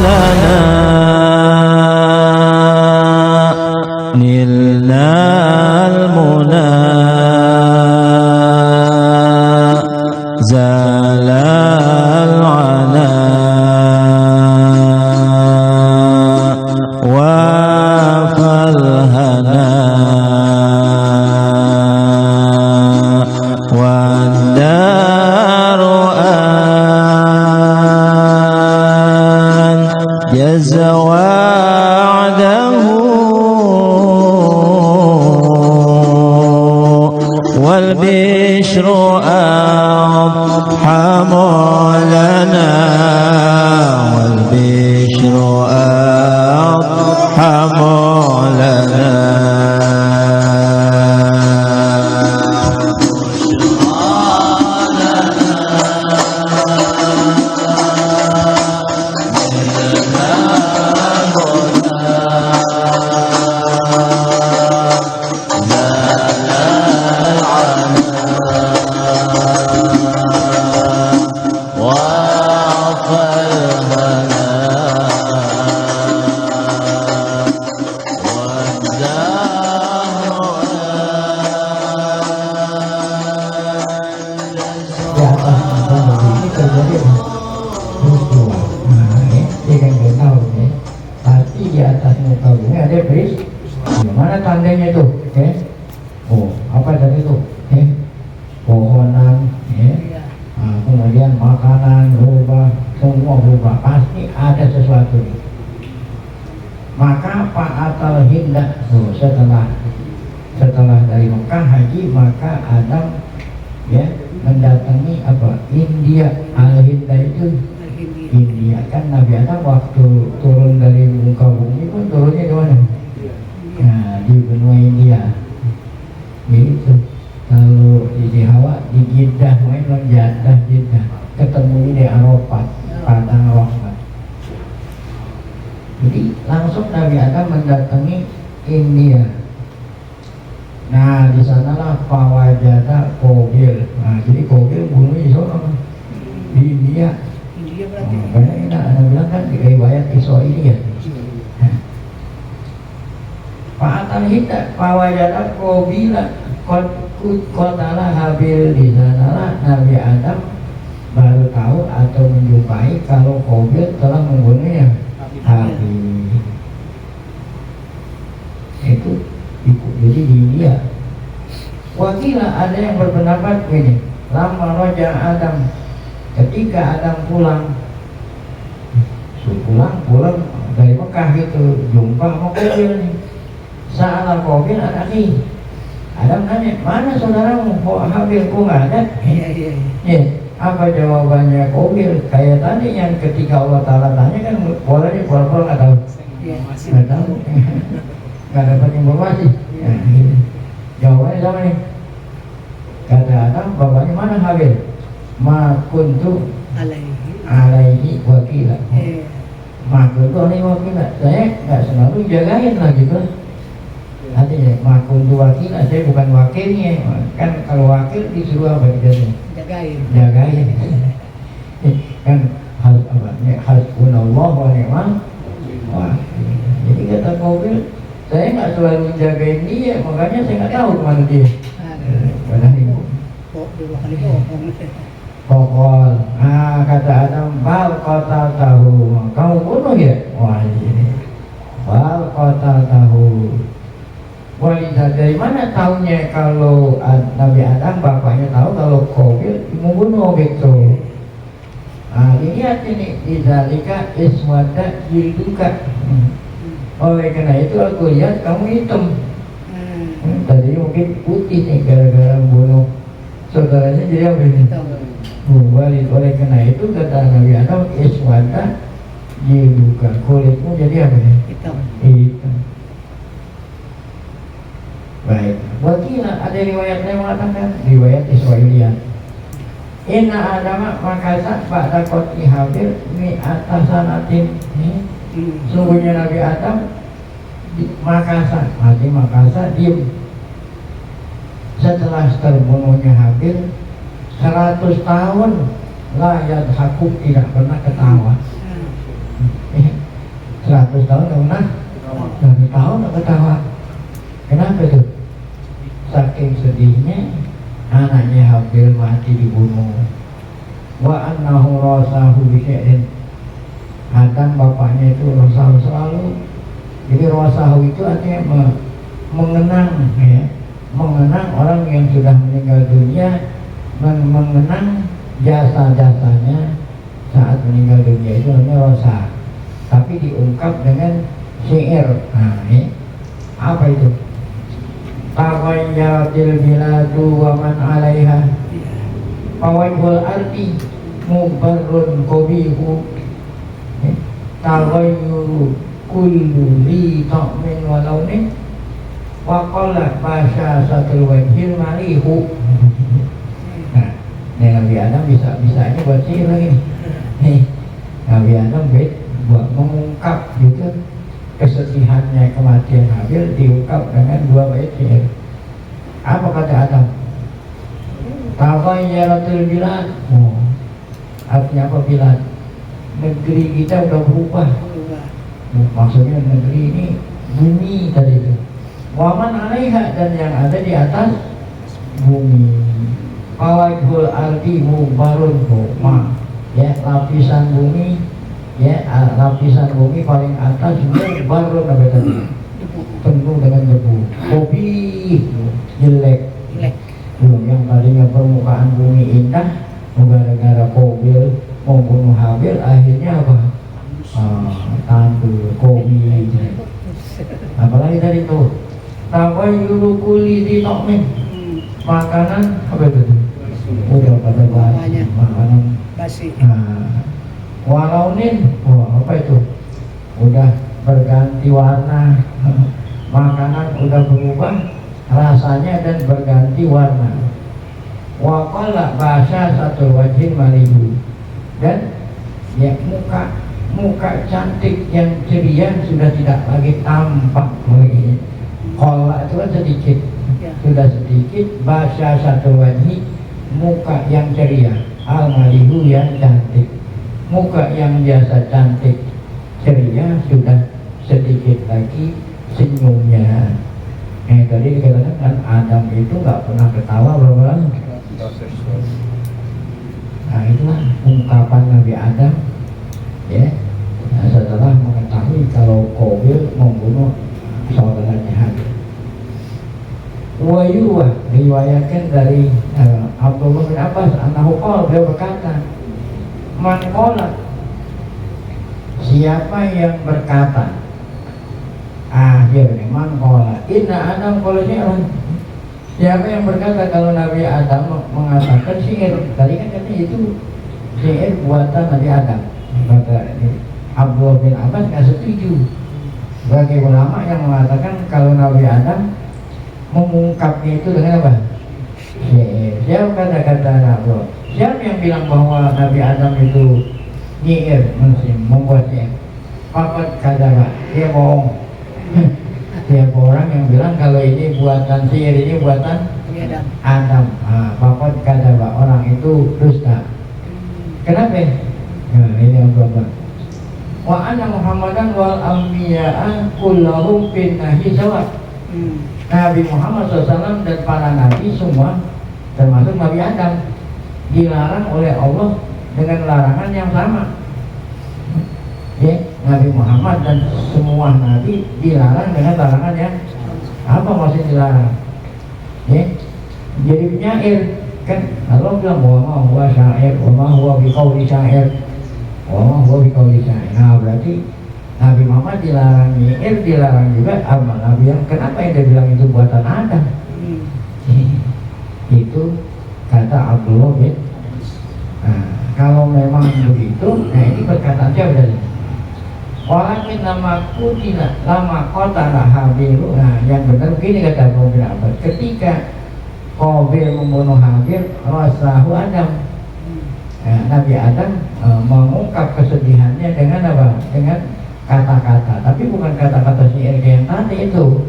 لنا نلنا المنى زال العنا وافى الهنا والدار أنجز وعده والبشر أضحم لنا والبشر أضحم لنا Mana tandanya itu? Oh, apa tadi itu? Pohonan, kemudian makanan berubah, semua berubah, pasti ada sesuatu. Maka Pak Atal Hinda, setelah dari Mekah haji, maka Adam mendatangi India. Al Hinda itu India, kan Nabi Adam waktu turun dari muka bumi pun turunnya di mana? Nah, di benua India. Itu lalu di Hawa di Jeddah, main Jeddah, ketemu di Arafat, padang Arafat. Jadi langsung Nabi Adam mendatangi India. Nah, di sanalah Fawajada Qabil. Nah, jadi Qabil bunuh di sana, di India. Banyak ini Anda bilang kan di riwayat Israiliyah. Pak Atal Hinda Fawajada Qabila Qatala Habil. Di sanalah Nabi Adam baru tahu atau menjumpai kalau Qabil telah membunuhnya Habil. Itu jadi di India. Wakilah ada yang berpendapat begini, lama Raja Adam, ketika Adam pulang dari Mekah gitu, jumpa sama Qabil nih. Saat Qabil anaknya, Adam nanya, mana saudaramu? Kok Habil kok nggak ada? Apa jawabannya Qabil? Kayak tadi yang ketika Allah Ta'ala tanya kan, boleh pura-pura nggak tahu, nggak dapat informasi. Jawabannya sama nih. Kata Adam, bapaknya mana Habil? Ma kuntu alaihi wakila. Ma kuntu alaihi wakila. Saya nggak selalu jagain lah gitu. Artinya ma kuntu wakila, saya bukan wakilnya. Kan kalau wakil disuruh apa gitu? Jagain. Kan harus apa? Hasbunallah wa ni'mal wakil. Jadi kata Qabil, saya nggak selalu jagain dia, makanya saya nggak tahu kemana dia. Padahal ibu. Pokol. Kata Adam, bal kota tahu. Kamu bunuh ya? Wah ini. Bal kota tahu. Walida, dari mana tahunya kalau Nabi Adam bapaknya tahu kalau Qabil membunuh gitu? Lihat ini, izalika iswada jilduka. Oleh karena itu aku lihat kamu hitam. Tadi mungkin putih nih gara-gara bunuh saudaranya, jadi apa ini? Balik. Oleh karena itu kata Nabi Adam, iswada jilduka, kulitmu jadi apa nih? Hitam. Baik. Wakilah ada riwayat yang mengatakan, riwayat Israiliyah, inna adama makasa ba'da qat'i Habil mi atasanatin. Sungguhnya Nabi Adam mati Makassar diem setelah terbunuhnya Habil 100 tahun layar hakuk tidak pernah ketawa. 100 tahun nggak pernah 100 tahun nggak ketawa. Kenapa tuh? Saking sedihnya anaknya hampir mati dibunuh. Wa annahu rasahu bisyai'in. Adam bapaknya itu rasahu selalu. Jadi rasahu itu artinya mengenang, ya, mengenang orang yang sudah meninggal dunia, mengenang jasa-jasanya saat meninggal dunia, itu namanya rasa. Tapi diungkap dengan syair. Nah, ya. Apa itu? Tawayyaratil biladu wa man 'alaiha. Tawayyul ardi mubarrun qabihu. Tawayyuru kullu li ta'min wa launin wa qala basya satul wajhil malihu. Nah, Nabi Adam bisa-bisanya buat sihir lagi nih. Nabi Adam buat mengungkap gitu kesedihannya kematian Habil, diungkap dengan 2 bait syair. Apa kata Adam? Tawayyaratil bilad. Artinya apa bilad? Negeri kita udah berubah. Maksudnya negeri ini bumi tadi itu. Waman 'alaiha, dan yang ada di atas bumi. Fawajhul ardi mubarun ma. Ya, lapisan bumi, ya, lapisan bumi paling atas mubarun apa tadi? Penuh dengan debu. Kopi jelek. Yang tadinya permukaan bumi indah, gara-gara Qabil membunuh Habil, akhirnya apa? Tandul, kopi. Apalagi tadi tuh tawayyulu kulli di tokmin. Makanan apa itu? Udah pada basi, makanan basi. Walaunin, apa itu? Udah berganti warna. Makanan udah berubah rasanya dan berganti warna. Wa qala bahasa satu wajhin malihu. Dan ya, muka cantik yang ceria sudah tidak lagi tampak lagi. Qala itu kan sedikit, sudah sedikit. Bahasa satu wajhi, muka yang ceria. Al-malihu, yang cantik. Muka yang biasa cantik ceria sudah sedikit lagi senyumnya. Tadi dikatakan kan Adam itu nggak pernah ketawa berapa lama? Nah, itulah ungkapan Nabi Adam, ya. Nah, setelah mengetahui kalau Qabil membunuh saudaranya Habil. Wayuwa riwayatkan dari Abdullah bin Abbas, anahu qala, beliau berkata, man qala, siapa yang berkata, akhirnya man qala inna Adam qala syi'ran. Siapa yang berkata kalau Nabi Adam mengatakan syair? Tadi kan katanya itu syair buatan Nabi Adam. Kata Abdullah bin Abbas nggak setuju. Bagi ulama yang mengatakan kalau Nabi Adam mengungkapnya itu dengan apa? Syair. Siapa kata Abdullah? Siapa yang bilang bahwa Nabi Adam itu nyair, membuat syair? Papat kata Pak, dia bohong. Tiap orang yang bilang kalau ini buatan sihir, ini buatan Adam. Bapak kata Pak, orang itu dusta. Kenapa? Nah, ini yang bapak. Wa anna Muhammadan wal anbiya'a kullahum bin nahi sawa. Nabi Muhammad SAW dan para nabi semua, termasuk Nabi Adam, dilarang oleh Allah dengan larangan yang sama. Ya, Nabi Muhammad dan semua nabi dilarang dengan larangan yang apa maksudnya dilarang? Ya, jadi penyair kan Allah bilang wa ma huwa syair wa ma huwa biqauli syair wa ma huwa biqauli syair. Nah, berarti Nabi Muhammad dilarang nyair, dilarang juga sama Nabi yang kenapa yang dia bilang itu buatan Adam? Itu kata Abdullah bin. Nah, kalau memang begitu, nah ini perkataan siapa tadi? Walakin nama kutila lama qatala Habil. Nah, yang benar begini kata Abu bin Abbas. Ketika Qabil membunuh Habil, rasahu Adam. Nah, Nabi Adam mengungkap kesedihannya dengan apa? Dengan kata-kata, tapi bukan kata-kata syair yang tadi itu.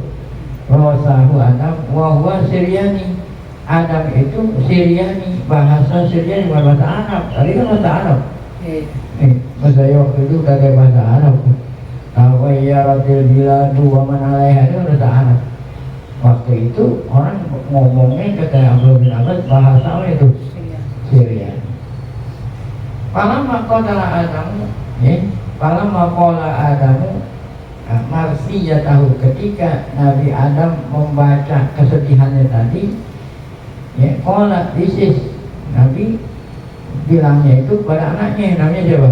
Rasahu Adam wa huwa Syriani. Adam itu Syriani, bahasa Syriani bukan bahasa Arab. Tadi kan bahasa Arab. Saya waktu itu udah kayak bahasa Arab. Tawayyaratil biladu wa man 'alaiha itu bahasa Arab. Waktu itu orang ngomongnya kata Abdul bin Abbas bahasa apa itu? Syria. Falamma qala Adamu, falamma qala Adamu marsiyatahu, ketika Nabi Adam membaca kesedihannya tadi, qala this is, Nabi bilangnya itu pada anaknya, namanya siapa?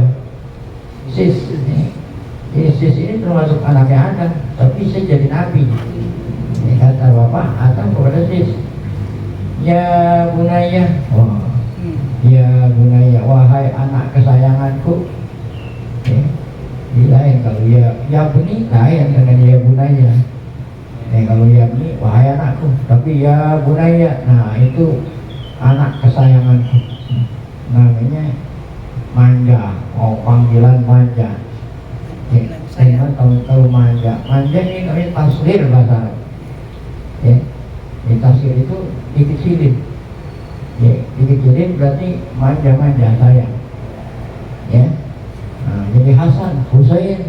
Sis. Sis ini termasuk anaknya Adam, tapi Sis jadi Nabi. Kata bapak Adam kepada Sis, ya bunaya, ya bunaya, wahai anak kesayanganku. Lain kalau ya buni, lain dengan ya bunaya. Kalau ya buni, wahai anakku. Tapi ya bunaya, nah itu anak kesayanganku. Namanya manja, panggilan manja. Saya tahu manja. Manja ini namanya tasghir bahasa Arab. Tasghir itu dikecilin. Dikecilin berarti manja-manja sayang. Nah, jadi Hasan, Husain,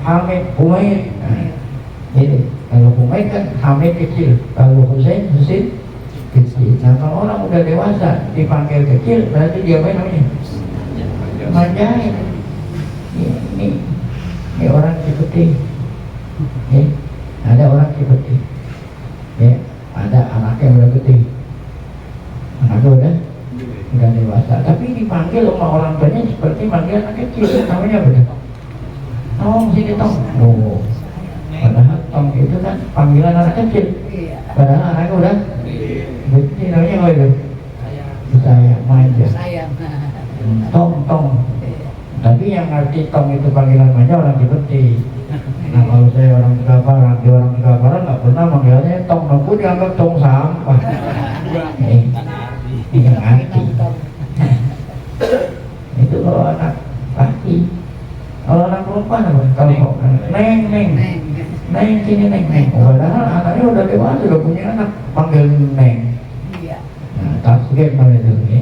Hamid, Humaid. Nah, jadi kalau Humaid kan Hamid kecil, kalau Husain kecil. Nah, kalau orang udah dewasa dipanggil kecil, berarti dia apa namanya? Manjain. Ini orang Cipete. Ada orang Cipete. Ada anaknya udah gede. Anaknya udah dewasa, tapi dipanggil sama orang tuanya seperti panggil anak kecil. Namanya apa? Tong, sini tong. Padahal tong itu kan panggilan anak kecil. Padahal anaknya udah gede. Namanya apa itu? Sayang, manja. Tong. Tapi yang ngerti tong itu panggilan manja orang Cipete. Nah kalau saya orang Tegabaran, di orang Tegabaran nggak pernah manggilnya tong, aku dianggap tong sampah. Yang ngerti. Itu kalau anak laki. Kalau anak perempuan apa? Kalau neng sini neng. Padahal anaknya udah dewasa, udah punya anak, panggil neng. Nah tasghir namanya itu.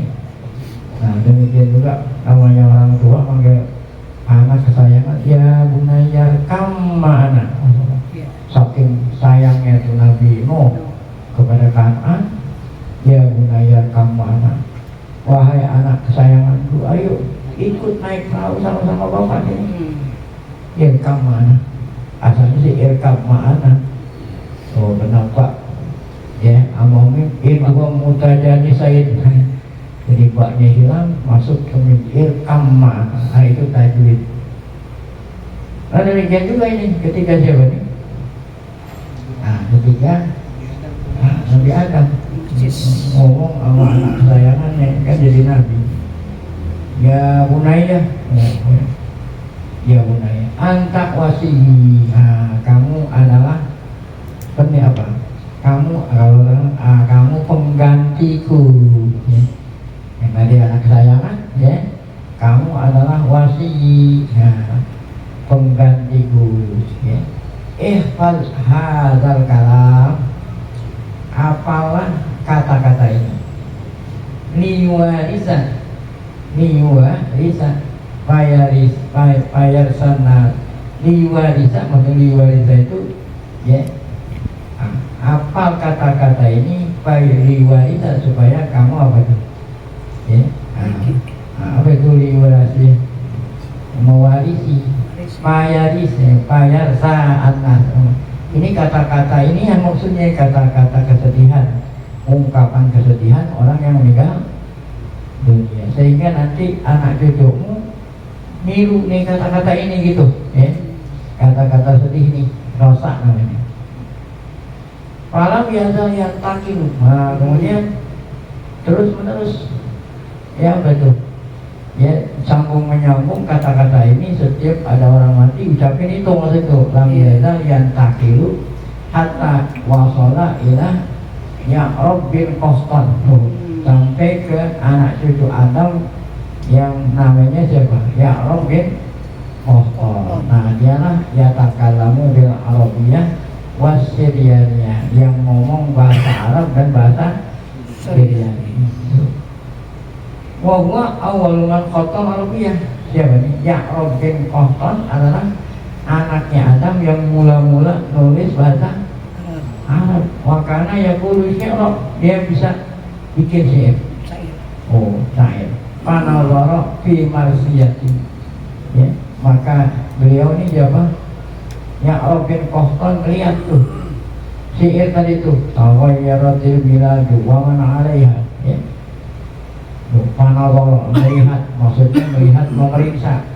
Nah demikian juga namanya orang tua panggil anak kesayangan, ya bunayya kamma anak. Saking sayangnya itu Nabi Nuh kepada Kan'an, ya bunayya kamma anak, wahai anak kesayanganku, ayo ikut naik perahu sama-sama bapak ini. Irkam ma'ana, asalnya sih irkam ma'ana. Oh benar Pak. Amomin irkam mutajani sayyid. Jadi baknya hilang, masuk ke irkam ma'ana. Nah itu tajwid. Nah demikian juga ini ketika siapa nih? Nah ketika Nabi Adam ngomong sama anak kesayangannya, kan jadi Nabi. Ya bunaya, ya bunaya, anta wasihi. Nah, kamu adalah apa? Kamu penggantiku. Yang tadi anak kesayangan, kamu adalah wasihi. Nah, penggantiku. Ihfaz hadzal kalam, apalah kata-kata ini. Liwarisa payarsana liwarisa, maksud liwarisa itu hafal kata-kata ini liwarisa supaya kamu apa itu apa itu liwarisi, mewarisi, payarsa anas. Ini kata-kata ini yang maksudnya kata-kata kesedihan, ungkapan kesedihan orang yang meninggal dunia, sehingga nanti anak cucumu niru nih kata-kata ini gitu, kata-kata sedih nih, rosak namanya. Falam biasa yang takilu. Nah, kemudian terus menerus betul, sambung menyambung kata-kata ini. Setiap ada orang mati ucapin itu, maksud itu lam biasa yang takilu hatta wasala ila ya Rabbil Qastan, sampai ke anak cucu Adam yang namanya siapa? Ya'rab bin Qastan. Nah dialah yatakallamu bil Arabiyyah wasyriyaniyah, yang ngomong bahasa Arab dan bahasa Syriani. Wa huwa awwalu man khatama Arabiyah. Siapa nih? Ya'rab bin Qahtan adalah anaknya Adam yang mula-mula nulis bahasa Arab. Makanya yaqulu syi'ra, dia bisa bikin syair. Oh, syair. Panazara fi marsiyati. Ya, maka beliau ini siapa? Ya'rab bin Qahtan lihat tuh syair tadi tuh, tawayyaratil biladu wa man 'alaiha. Ya. Panazara, melihat, maksudnya melihat, memeriksa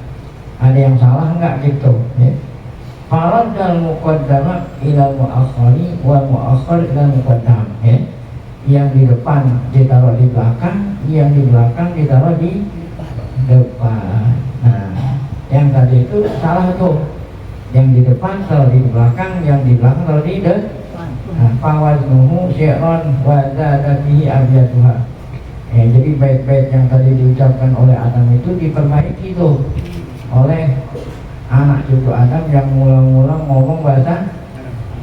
ada yang salah enggak gitu, ya. Faradal muqaddama ila mu'akhkhari wa mu'akhkhar ila muqaddam, ya. Yang di depan ditaruh di belakang, yang di belakang ditaruh di depan. Nah, yang tadi itu salah tuh. Yang di depan taruh di belakang, yang di belakang taruh di depan. Nah, fawaznuhu syi'ran wa zada fihi abyatuha. Ya, jadi bait-bait yang tadi diucapkan oleh Adam itu diperbaiki tuh oleh anak cucu Adam yang mula-mula ngomong bahasa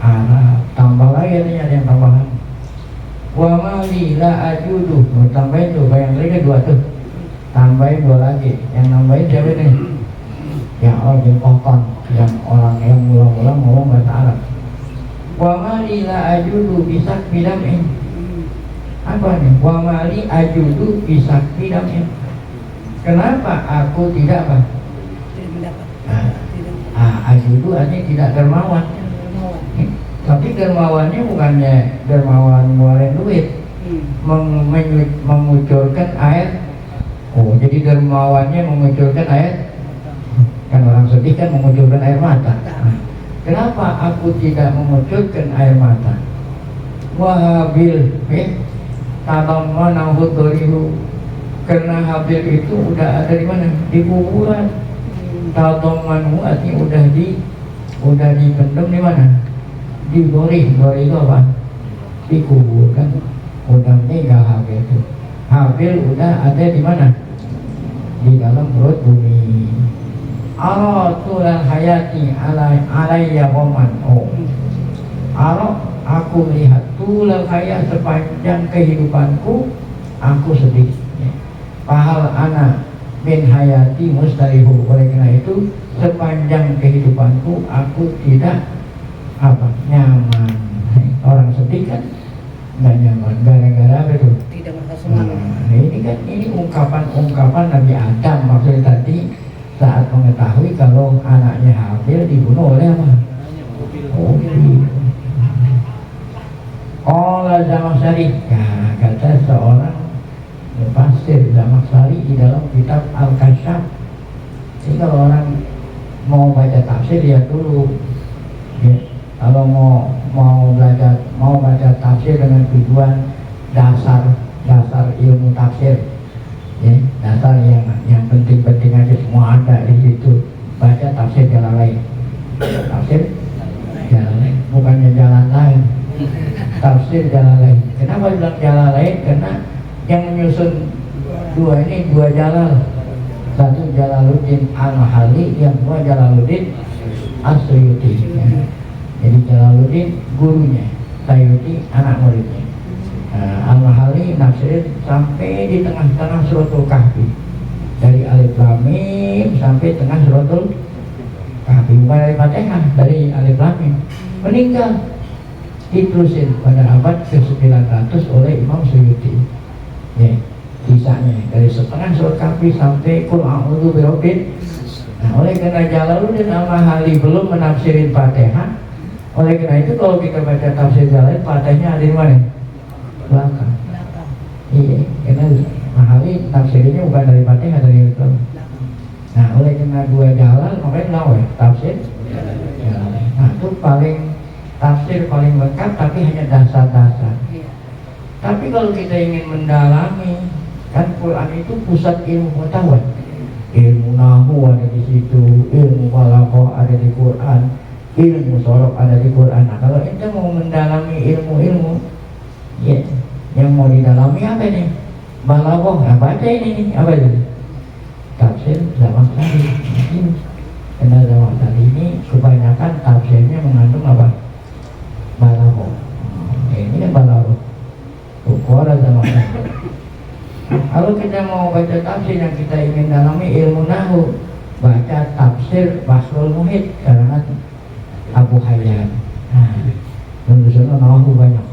Arab. Tambah lagi nih, ada yang tambahan. Wa mali la ajudu, tambahin tuh, yang tadi dua tuh, tambahin dua lagi. Yang nambahin siapa nih? Yang orang yang Qahtan, yang orang yang mula-mula ngomong bahasa Arab. Wa mali la ajudu bisak bidam'in. Apa nih? Wa mali ajudu bisak bidam'in. Kenapa aku tidak apa? Ajudu artinya tidak dermawan. Tapi dermawannya bukannya dermawan ngeluarin duit, mengucurkan air. Oh, jadi dermawannya mengucurkan air. Kan orang sedih kan mengucurkan air mata. Kenapa aku tidak mengucurkan air mata? Wahabil, tadamanahu dhurihu. Karena Habil itu udah ada di mana? Di kuburan. Tadamanahu artinya udah dipendam di mana? Di dhuri. Dhuri itu apa? Dikuburkan. Udah meninggal Habil itu. Habil udah ada di mana? Di dalam perut bumi. Aratul hayati alayya waman. Oh, aku melihat tulal hayat sepanjang kehidupanku aku sedih. Pahal anak min hayati mustarihu. Oleh karena itu sepanjang kehidupanku aku tidak nyaman. Orang sedih kan nggak nyaman gara-gara apa itu? Tidak merasa semangat. Ini ungkapan Nabi Adam maksudnya tadi saat mengetahui kalau anaknya Habil dibunuh oleh apa? Qabil. Qala Zamakhsyari. Nah, kata seorang Pasir Zamakhsyari di dalam kitab Al-Kasyaf. Jadi kalau orang mau baca tafsir ya dulu, ya, kalau mau baca tafsir dengan tujuan dasar ilmu tafsir, ya, dasar yang penting-penting aja semua ada di situ. Baca tafsir Jalalain. Tafsir Jalalain, bukannya jalan lain. Tafsir Jalalain. Kenapa bilang Jalalain? Karena yang menyusun dua ini dua Jalal. Satu Jalaluddin Al-Mahalli, yang kedua Jalaluddin As-Suyuti. Ya. Jadi Jalaluddin gurunya, Suyuti anak muridnya. Al-Mahalli nafsirin sampai di tengah-tengah suratul Kahfi, dari Alif Lam Mim sampai tengah suratul Kahfi, bukan dari Fatihah, dari Alif Lam Mim. Meninggal diterusin pada abad ke-900 oleh Imam Suyuti. Ya, sisanya dari setengah surat Kahfi sampai Qul a'udzu birabbin. Nah, oleh karena Jalaluddin Al-Mahalli belum menafsirin Fatihah, oleh karena itu kalau kita baca tafsir Jalalain, Fatihahnya ada di mana? Belakang. Iya, karena Mahalli tafsirnya bukan dari Fatihah, dari Al-Quran. Nah, oleh karena dua Jalal makanya lawe tafsir Jalalain. Nah, itu tafsir paling lengkap, tapi hanya dasar-dasar. Tapi kalau kita ingin mendalami, kan Quran itu pusat ilmu pengetahuan. Ilmu nahu ada di situ, ilmu balaghah ada di Quran, ilmu sorok ada di Quran. Nah, kalau kita mau mendalami ilmu-ilmu, ya, yang mau didalami apa nih? Balaghah, nah baca ini nih, apa itu? Tafsir Zamakhsyari. Karena Zamakhsyari ini kebanyakan tafsirnya mengandung apa? Balaghah. Ini kan balaghah. Qala Zamakhsyari. Kalau Kalau kita mau baca tafsir yang kita ingin dalami ilmu nahu, baca tafsir Bahrul Muhit karangan Abu Hayyan. Nah, menurut nahu banyak.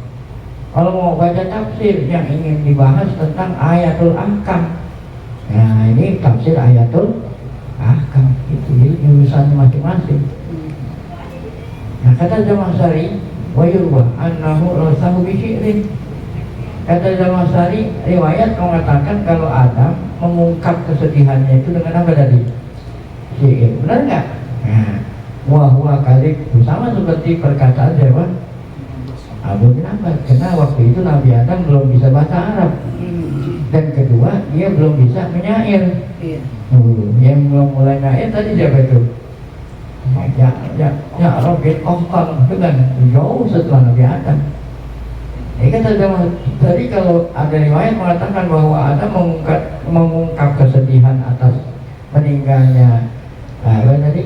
Kalau mau baca tafsir yang ingin dibahas tentang ayatul ahkam, nah ini tafsir ayatul ahkam itu jurusannya masing-masing. Nah kata Zamakhsyari, wa yurwa annahu rasahu bi syi'rin. Kata Zamakhsyari, riwayat mengatakan kalau Adam mengungkap kesedihannya itu dengan apa tadi? Syair. Benar nggak? Nah, wa huwa kadhib, sama seperti perkataan siapa? Abu bin Abbas. Karena waktu itu Nabi Adam belum bisa bahasa Arab. Dan kedua, dia belum bisa menyair. Yang belum mulai nyair tadi siapa itu? Ya Robin Ohkal itu kan jauh setelah Nabi Adam. Ini kan tadi kalau ada riwayat mengatakan bahwa Adam mengungkap kesedihan atas meninggalnya apa tadi?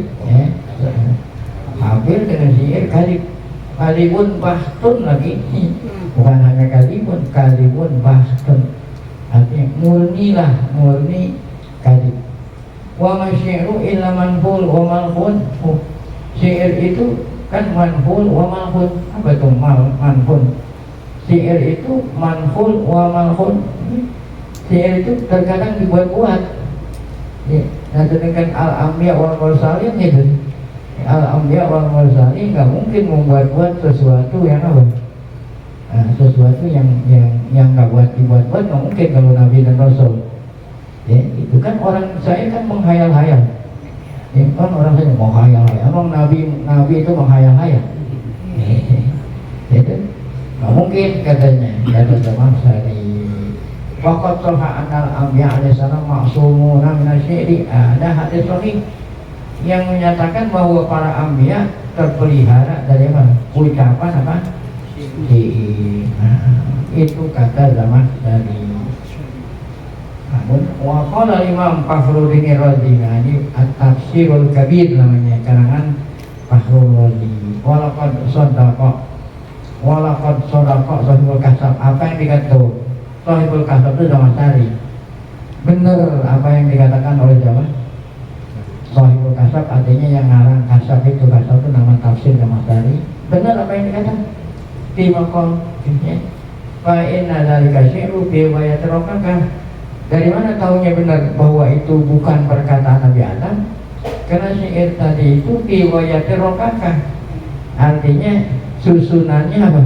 Habil dengan syair kalibun bahtun lagi, bukan hanya kalibun bahtun, artinya murni kalib. Wa masyiru illa manful wa malfun. Syair itu kan manful wa malfun. Apa itu manfun? Syair itu manful wa malfun. Syair itu terkadang dibuat-buat. Ya, nah sedangkan al-anbiya wal mursalin itu. Al-anbiya wal mursalin nggak mungkin membuat-buat sesuatu yang apa? Nah, sesuatu yang nggak dibuat-buat nggak mungkin kalau Nabi dan Rasul. Ya, itu kan orang saya kan menghayal-hayal. Ya, kan orang saya mau hayal-hayal. Emang Nabi itu menghayal-hayal. Itu nggak mungkin katanya. Kata Zamakhsyari. Waqad sahha anal anbiya alaihi salam ma'sumuna min asy-syi'ri. Ada hadis sahih yang menyatakan bahwa para anbiya terpelihara dari apa? Ucapan apa? Itu kata Zamakhsyari. Wa qala Imam Fakhruddin Razi, ini At-Tafsirul Kabir namanya, karangan Fakhrul Razi. Walaqad shadaqa Sahibul Kahf. Apa yang dikatakan Sahibul Kahf itu Zamakhsyari. Benar apa yang dikatakan oleh siapa? Sahibul Kahf, artinya yang ngarang Kahf itu nama tafsir Zamakhsyari. Benar apa yang dikatakan di maqam fa inna dzalika syai'u bi wayatrokaka. Dari mana tahunya benar bahwa itu bukan perkataan Nabi Adam? Karena syair tadi itu riwayatnya rokakah, artinya susunannya apa?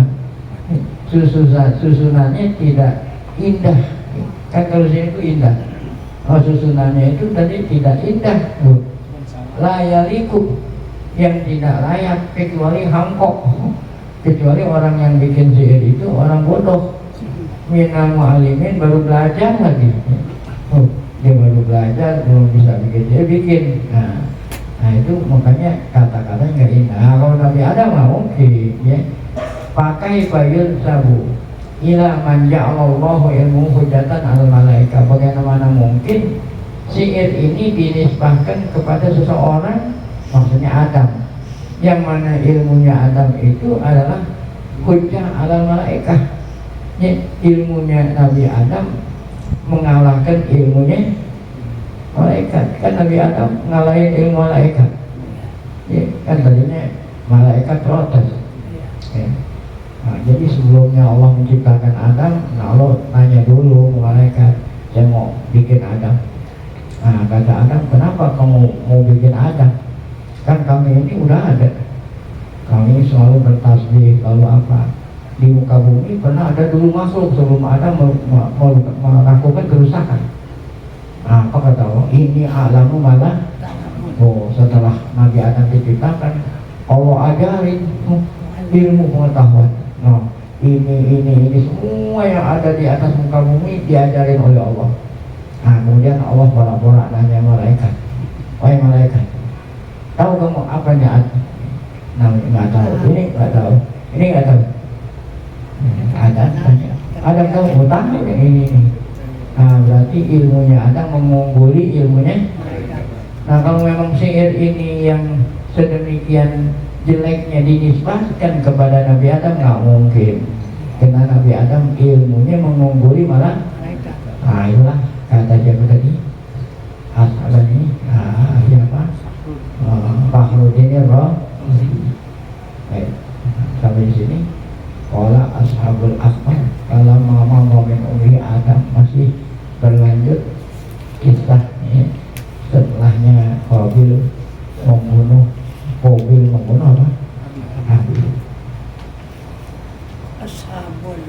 Susunannya tidak indah. Kan kalau syair itu indah, susunannya itu tadi tidak indah. Layaliku, yang tidak layak, kecuali hangkok, kecuali orang yang bikin syair itu orang bodoh. Minal mu'alimin, baru belajar lagi. Dia baru belajar, belum bisa bikin. Nah itu makanya kata-kata nggak indah. Nah, kalau Nabi Adam lah oke, ya. Pakai bayul sabu ila man ja'alallahu ilmu hujatan al malaika. Bagaimana mungkin syair ini dinisbahkan kepada seseorang, maksudnya Adam, yang mana ilmunya Adam itu adalah hujjah al malaika. Ya, ilmunya Nabi Adam mengalahkan ilmunya malaikat. Kan Nabi Adam ngalahin ilmu malaikat. Ya, kan tadinya malaikat protes. Ya. Nah, jadi sebelumnya Allah menciptakan Adam, Allah tanya dulu ke malaikat, saya mau bikin Adam. Nah, kata Adam, kenapa kamu mau bikin Adam? Kan kami ini udah ada. Kami selalu bertasbih, lalu apa? Di muka bumi pernah ada dulu makhluk sebelum ada melakukan kerusakan. Nah, apa kata Allah? Ini alamu malah. Oh, setelah Nabi Adam diciptakan, Allah ajarin ilmu pengetahuan. Nah, ini semua yang ada di atas muka bumi diajarin oleh Allah. Nah, kemudian Allah borak-borak nanya malaikat, wahai malaikat, tahu kamu apa yang nah, nggak tahu. Ini nggak tahu. Ini nggak tahu. Ada kamu tahu yang ini. Nah, berarti ilmunya ada mengungguli ilmunya. Nah, kalau memang syair ini yang sedemikian jeleknya dinisbahkan kepada Nabi Adam, nggak mungkin. Karena Nabi Adam ilmunya mengungguli malah. Nah, itulah kata siapa tadi? Asal ini, siapa? Fakhruddin Razi. Baik, sampai di sini. Qala ashabul akbar, kalau mama min umri Adam, masih berlanjut kisah ini. Setelahnya Qabil membunuh apa? Habil. Ashabul